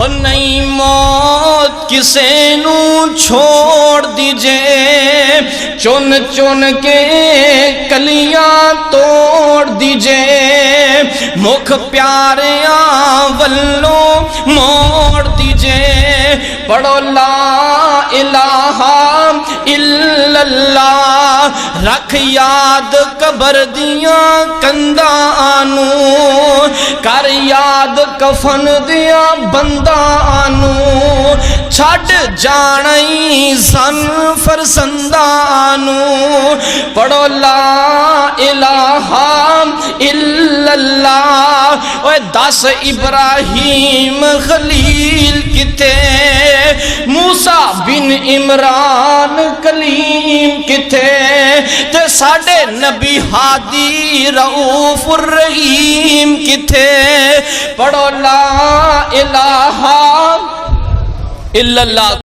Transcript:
اور نہیں موت کسے نو چھوڑ دیجے، چن چن کے کلیاں توڑ دیجے، مکھ پیاریاں ولوں موڑ دیجے، پڑھو لا الہ الا اللہ، رکھ یاد قبر دیاں کندانو، کر یاد کفن دیاں بندانو، چھڈ جانئی سن فرزندانو، پڑھو لا الہ الا اللہ۔ اوے دس ابراہیم خلیل کتے، موسیٰ بن عمران کلیم کتے، تے ساڈے نبی ہادی رؤوف الرحیم کتے، پڑھو لا الہ الا اللہ۔